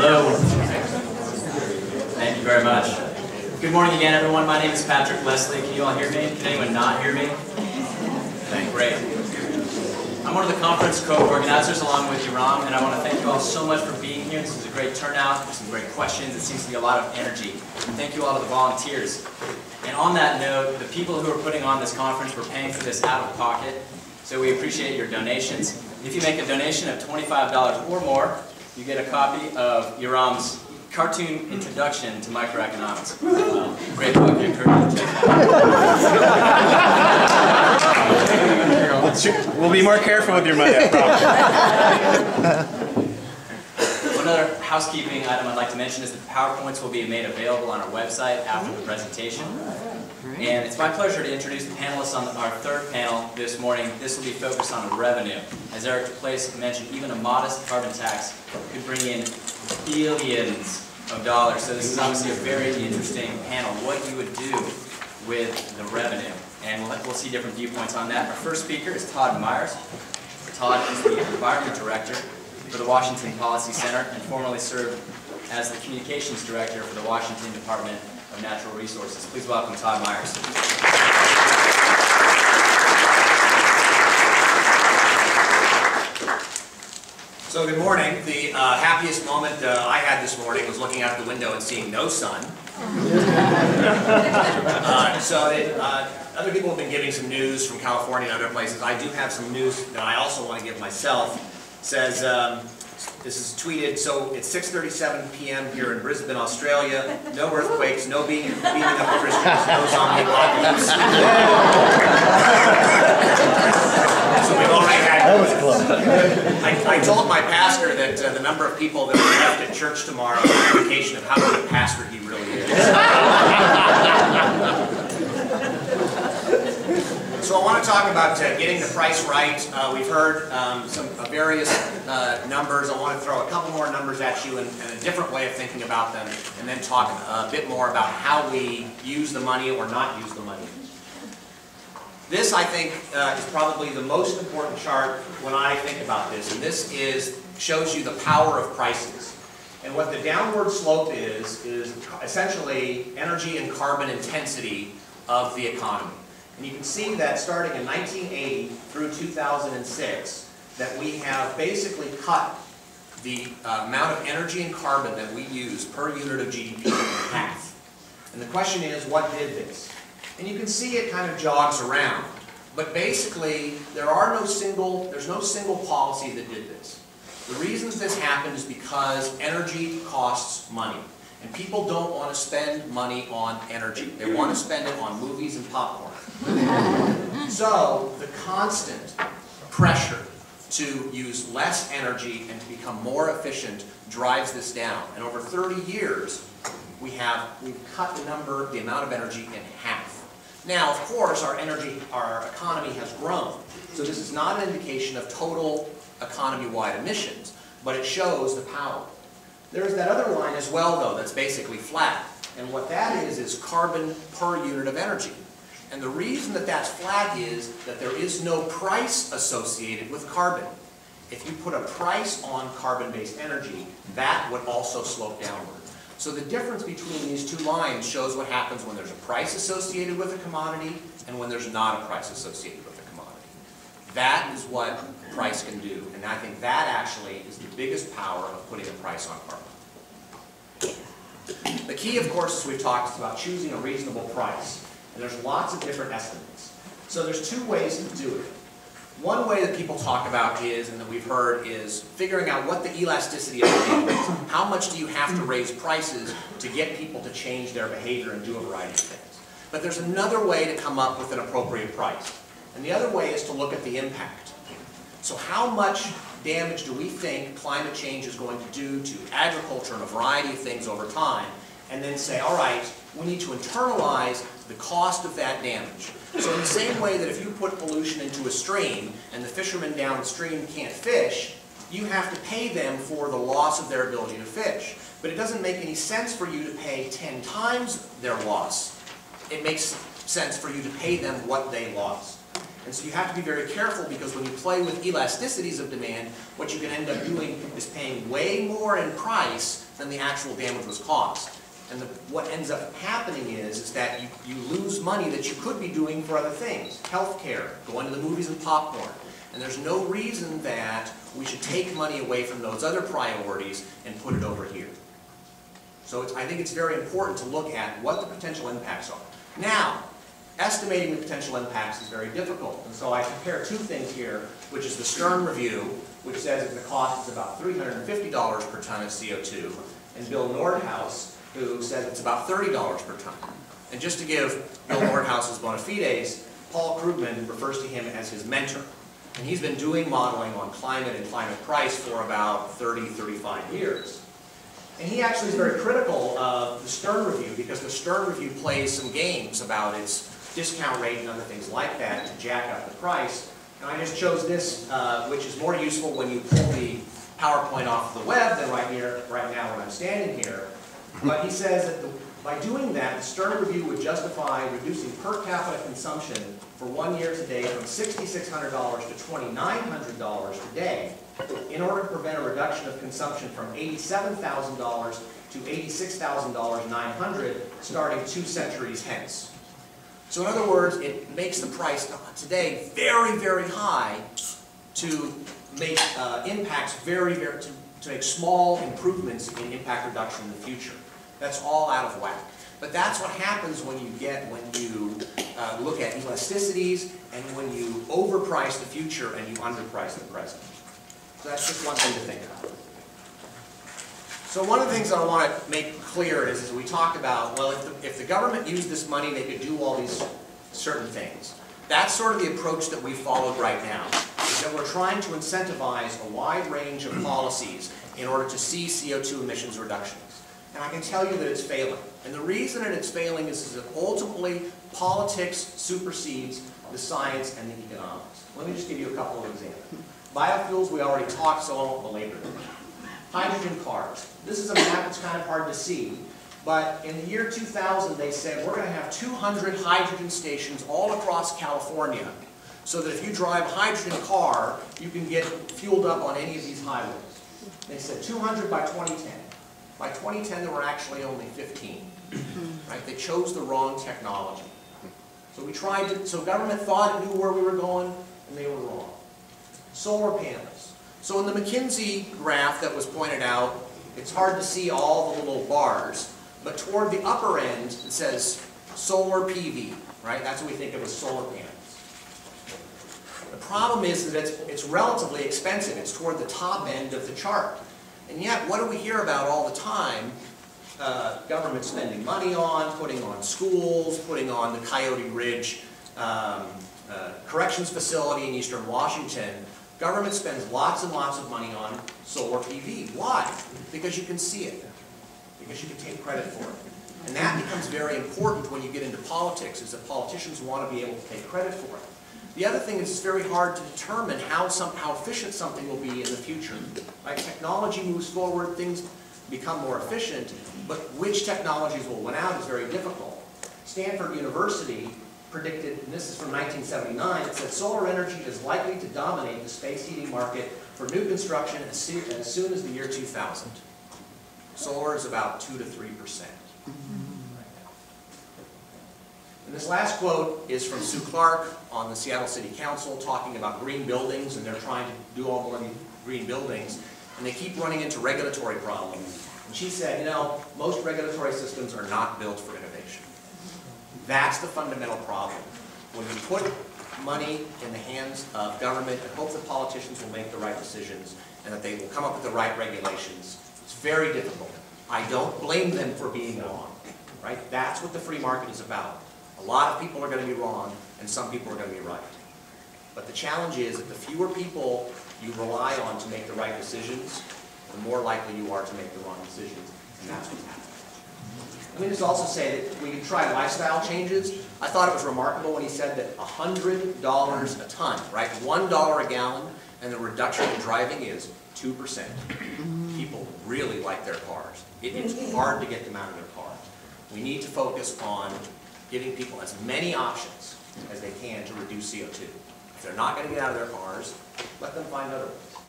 Hello. Thank you very much. Good morning again, everyone. My name is Patrick Leslie. Can you all hear me? Can anyone not hear me? Great. I'm one of the conference co-organizers along with Yoram, and I want to thank you all so much for being here. This is a great turnout. There's some great questions. It seems to be a lot of energy. And thank you all to the volunteers. And on that note, the people who are putting on this conference were paying for this out of pocket, so we appreciate your donations. If you make a donation of $25 or more, you get a copy of Yoram's cartoon introduction to microeconomics. Great book. I encourage you to check that out. We'll be more careful with your money, I promise. One other housekeeping item I'd like to mention is that the PowerPoints will be made available on our website after the presentation. And it's my pleasure to introduce the panelists on our third panel this morning. This will be focused on revenue. As Eric Place mentioned, even a modest carbon tax could bring in billions of dollars. So this is obviously a very interesting panel, what you would do with the revenue. And we'll see different viewpoints on that. Our first speaker is Todd Myers. Todd is the Environment Director for the Washington Policy Center and formerly served as the Communications Director for the Washington Department of Natural Resources. Please welcome Todd Myers. So good morning. The happiest moment I had this morning was looking out the window and seeing no sun. Other people have been giving some news from California and other places. I do have some news that I also want to give myself. It says, this is tweeted, so it's 6:37 p.m. here in Brisbane, Australia. No earthquakes, no beating up Christians, no zombie apocalypse. So we've already had... That was close. I told my pastor that the number of people that will be left at church tomorrow is an indication of how good a pastor he really is. So I want to talk about getting the price right. We've heard some various numbers. I want to throw a couple more numbers at you and a different way of thinking about them, and then talk a bit more about how we use the money or not use the money. This, I think, is probably the most important chart when I think about this, and this shows you the power of prices. And what the downward slope is essentially energy and carbon intensity of the economy. And you can see that starting in 1980 through 2006, that we have basically cut the amount of energy and carbon that we use per unit of GDP in half. And the question is, what did this? And you can see it kind of jogs around. But basically, there's no single policy that did this. The reasons this happened is because energy costs money. And people don't want to spend money on energy. They want to spend it on movies and popcorn. So the constant pressure to use less energy and to become more efficient drives this down. And over 30 years, we've cut the amount of energy in half. Now, of course, our economy has grown. So this is not an indication of total economy-wide emissions, but it shows the power. There's that other line as well, though, that's basically flat. And what that is carbon per unit of energy. And the reason that that's flat is that there is no price associated with carbon. If you put a price on carbon-based energy, that would also slope downward. So the difference between these two lines shows what happens when there's a price associated with a commodity and when there's not a price associated with a commodity. That is what price can do. And I think that actually is the biggest power of putting a price on carbon. The key, of course, as we've talked, is about choosing a reasonable price. And there's lots of different estimates. So there's two ways to do it. One way that people talk about is, and that we've heard, is figuring out what the elasticity of demand is. How much do you have to raise prices to get people to change their behavior and do a variety of things? But there's another way to come up with an appropriate price. And the other way is to look at the impact. So how much damage do we think climate change is going to do to agriculture and a variety of things over time, and then say, all right, we need to internalize the cost of that damage. So in the same way that if you put pollution into a stream and the fishermen downstream can't fish, you have to pay them for the loss of their ability to fish. But it doesn't make any sense for you to pay 10 times their loss. It makes sense for you to pay them what they lost. And so you have to be very careful, because when you play with elasticities of demand, what you can end up doing is paying way more in price than the actual damage was caused. And what ends up happening is that you lose money that you could be doing for other things. Healthcare, going to the movies and popcorn. And there's no reason that we should take money away from those other priorities and put it over here. So I think it's very important to look at what the potential impacts are. Now, estimating the potential impacts is very difficult. And so I compare two things here, which is the Stern review, which says that the cost is about $350 per ton of CO2, and Bill Nordhaus, who says it's about $30 per ton. And just to give Bill Nordhaus's bona fides, Paul Krugman refers to him as his mentor. And he's been doing modeling on climate and climate price for about 30, 35 years. And he actually is very critical of the Stern review, because the Stern review plays some games about its discount rate and other things like that to jack up the price. And I just chose this, which is more useful when you pull the PowerPoint off the web than right now when I'm standing here. But he says that by doing that, the Stern review would justify reducing per capita consumption for 1 year today from $6,600 to $2,900 today, in order to prevent a reduction of consumption from $87,000 to $86,900 starting 2 centuries hence. So in other words, it makes the price today very, very high to make impacts to make small improvements in impact reduction in the future. That's all out of whack. But that's what happens when you look at elasticities and when you overprice the future and you underprice the present. So that's just one thing to think about. So one of the things that I want to make clear is we talked about, well, if the government used this money, they could do all these certain things. That's sort of the approach that we followed right now, is that we're trying to incentivize a wide range of policies in order to see CO2 emissions reductions. And I can tell you that it's failing. And the reason that it's failing is that ultimately politics supersedes the science and the economics. Let me just give you a couple of examples. Biofuels, we already talked, so I won't belabor them. Hydrogen cars. This is a map that's kind of hard to see. But in the year 2000, they said we're going to have 200 hydrogen stations all across California, so that if you drive a hydrogen car, you can get fueled up on any of these highways. They said 200 by 2010. By 2010, there were actually only 15. Right? They chose the wrong technology. So government thought it knew where we were going, and they were wrong. Solar panels. So in the McKinsey graph that was pointed out, it's hard to see all the little bars, but toward the upper end, it says solar PV, right? That's what we think of as solar panels. The problem is that it's relatively expensive. It's toward the top end of the chart. And yet, what do we hear about all the time? Government spending money on, putting on schools, putting on the Coyote Ridge corrections facility in eastern Washington. Government spends lots and lots of money on solar PV. Why? Because you can see it. Because you can take credit for it. And that becomes very important when you get into politics, is that politicians want to be able to take credit for it. The other thing is it's very hard to determine how efficient something will be in the future. Right? Technology moves forward, things become more efficient, but which technologies will win out is very difficult. Stanford University predicted, and this is from 1979, it said solar energy is likely to dominate the space heating market for new construction as soon as the year 2000. Solar is about 2 to 3%. And this last quote is from Sue Clark on the Seattle City Council, talking about green buildings, and they're trying to do all the green buildings, and they keep running into regulatory problems. And she said, you know, most regulatory systems are not built for innovation. That's the fundamental problem. When you put money in the hands of government and hope that politicians will make the right decisions and that they will come up with the right regulations, it's very difficult. I don't blame them for being wrong. Right? That's what the free market is about. A lot of people are going to be wrong, and some people are going to be right. But the challenge is that the fewer people you rely on to make the right decisions, the more likely you are to make the wrong decisions, and that's what's happening. Let me just also say that we can try lifestyle changes. I thought it was remarkable when he said that $100 a ton, right? $1 a gallon, and the reduction in driving is 2%. People really like their cars. It's hard to get them out of their cars. We need to focus on giving people as many options as they can to reduce CO2. If they're not going to get out of their cars, let them find other ones.